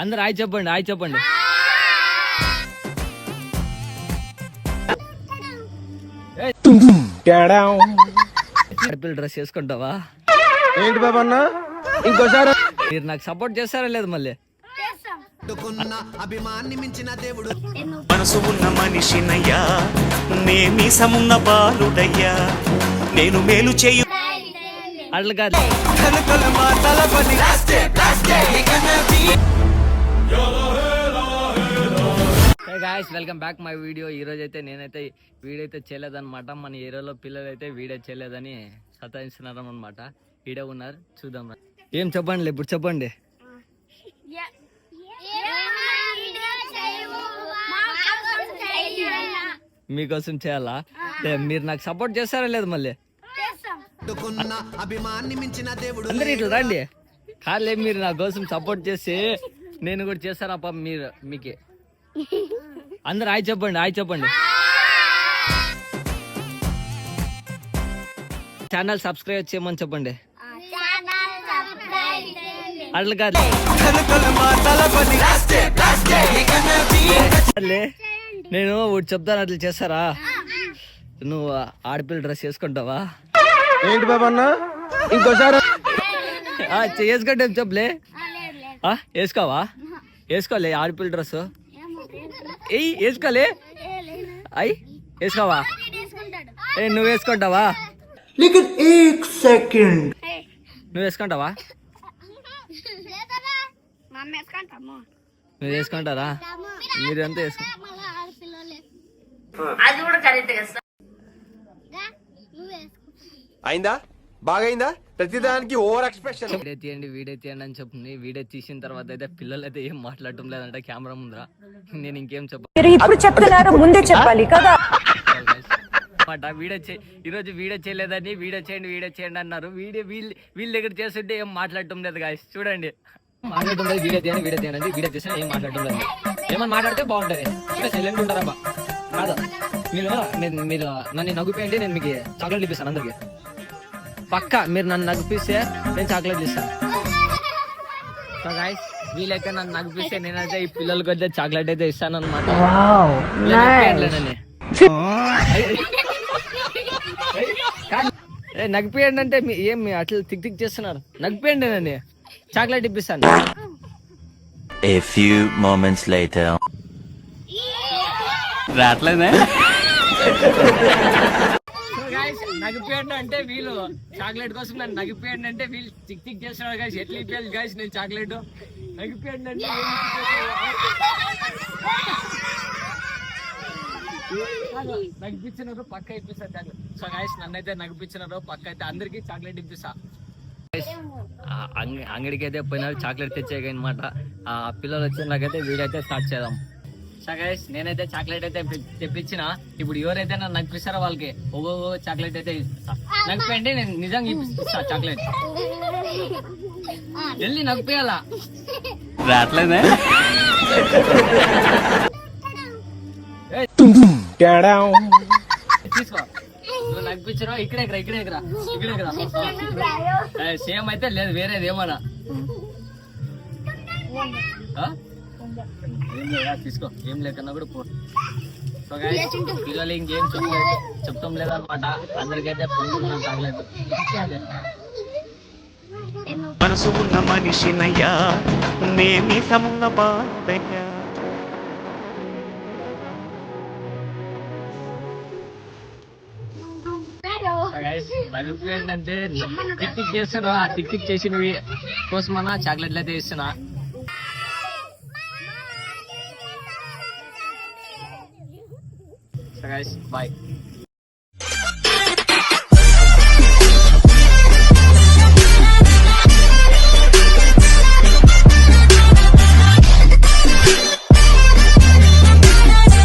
అందరు హాయ్ చెప్పండి, హాయ్ చెప్పండి. ఆడపిల్ల డ్రెస్ వేసుకుంటావా? ఏంటి బాబా అన్న ఇంకోసారి మీరు నాకు సపోర్ట్ చేస్తారా లేదు? మళ్ళీ అభిమాన్ని మించిన దేవుడు మనసు ఉన్న మనిషినయ్యా, నేమీసమున్న బాలుడయ్యా, నేను మేలు చేయు అట్లా కాదు. Guys welcome back my video. ఈరోజు అయితే నేనైతే వీడియో అయితే చేయలేదన్నమాట. మన ఏరియాలో పిల్లలు అయితే వీడియో చేయలేదని సతాయిస్తున్నారు అనమాట. వీడియో ఉన్నారు, చూద్దాం. ఏం చెప్పండి ఇప్పుడు చెప్పండి. మీకోసం చేయాలా? మీరు నాకు సపోర్ట్ చేస్తారా లేదు? మళ్ళీ అభిమాన్ని మించిన దేవుడు అందరు ఇట్లా రండి. కాలే మీరు నా కోసం సపోర్ట్ చేసి నేను కూడా చేస్తాను అప్ప. మీరు మీకే అందరు హాయ్ చెప్పండి, హాయ్ చెప్పండి. ఛానల్ సబ్స్క్రైబ్ చేయమని చెప్పండి. అట్లా కాదు. నేను ఒకటి చెప్తాను, అట్లా చేస్తారా? నువ్వు ఆడపిల్ల డ్రెస్ వేసుకుంటావా? ఏంటి బాబా అన్న ఇంకోసారి వేసుకుంటే చెప్పలే. వేసుకోవా? వేసుకోలే ఆడపిల్ల డ్రెస్ ఏయ్ వేసుకోలే. అయ్యి వేసుకోవా? నువ్వు వేసుకుంటావా? నువ్వు వేసుకుంటావా? మీరు వేసుకుంటారా? మీరు ఎంత వేసుకో. అయిందా? బాగైందా? ప్రతిదానికి ఓవర్ ఎక్స్ప్రెషన్. వీడియో తీయండి, వీడియో తీయండి అని చెప్తుంది. వీడియో తీసిన తర్వాత అయితే పిల్లలు అయితే ఏం మాట్లాడటం లేదంటే కెమెరా ముందర. నేను ఇంకేం చెప్పాలి, ఇప్పుడు చెప్తున్నారు, ముందే చెప్పాలి కదా. ఈరోజు వీడియో చేయలేదని వీడియో చేయండి అన్నారు. వీళ్ళ దగ్గర చేస్తుంటే ఏం మాట్లాడటం లేదు గాయస్. చూడండి, మాట్లాడటం లేదు. వీడియో తీయండి వీడియో చేస్తే ఏం మాట్లాడటం లేదు. ఏమన్నా మాట్లాడితే బాగుంటది. సైలెంట్ ఉంటారా? కాదా? మీరు నన్ను నవ్వుపోయండి, నేను మీకు చాక్లెట్ ఇప్పిస్తాను. అందరికి పక్క మీరు నన్ను నగ్గిపిస్తే నేను చాక్లెట్ ఇస్తాను. సో గాయ్స్ వీలైతే నన్ను నగ్గిపిస్తే నేనైతే ఈ పిల్లలకి అయితే చాక్లెట్ అయితే ఇస్తాను అనమాట. నగ్గిపోయండి అంటే ఏం అట్లా తిక్ చేస్తున్నారు? నగ్గిపోయండి, నన్ను చాక్లెట్ ఇప్పిస్తాను. A few moments later. రాట్లేదే. నగిపోయండి అంటే వీళ్ళు చాక్లెట్ కోసం నన్ను నగిపోయండి అంటే వీళ్ళు తిక్ చేస్తున్నారు గాయస్. ఎట్లా ఇప్పించాలి గాయస్ నేను చాక్లెట్? నగిపోయండి అంటే నగిపించినారు, పక్క ఇప్పిస్తారు. సో గాయస్ నన్నైతే నగిపించినారు, పక్క అయితే అందరికి చాక్లెట్ ఇప్పిస్తా. అంగడికి అయితే పోయినారు, చాక్లెట్ తెచ్చాయి అనమాట. ఆ పిల్లలు వచ్చి నాకైతే వీడైతే స్టార్ట్ చేద్దాం. సో గైస్ నేనైతే చాక్లెట్ అయితే తెప్పించిన. ఇప్పుడు ఎవరైతే నన్ను నగిపిస్తారో వాళ్ళకి ఒక్కొక్క చాక్లెట్ అయితే ఇస్తా. నగిపోయండి, నేను నిజంగా ఇప్పిస్తా చాక్లెట్. వెళ్ళి నగిపోయాలా? రాట్లేదే. తీసుకో. నువ్వు నగిపించరా? ఇక్కడే సేమ్ అయితే లేదు, వేరేది ఏమన్నా ఏం లేదా? తీసుకో, ఏం లేకన్నా కూడా పో. సో గైస్ పిల్లలు ఇంకేం చెప్తాం లేదన్నమాట. అందరికైతే తాగలేదు. మనసు ఉన్న మనిషినయ్యా, నేమీసమున్న బాలుడయ్యా. ఏంటంటే టిక్ చేస్తున్నా, ఆ టిక్ చేసినవి కోసమన్నా చాక్లెట్లు అయితే ఇస్తున్నా. So guys, bye.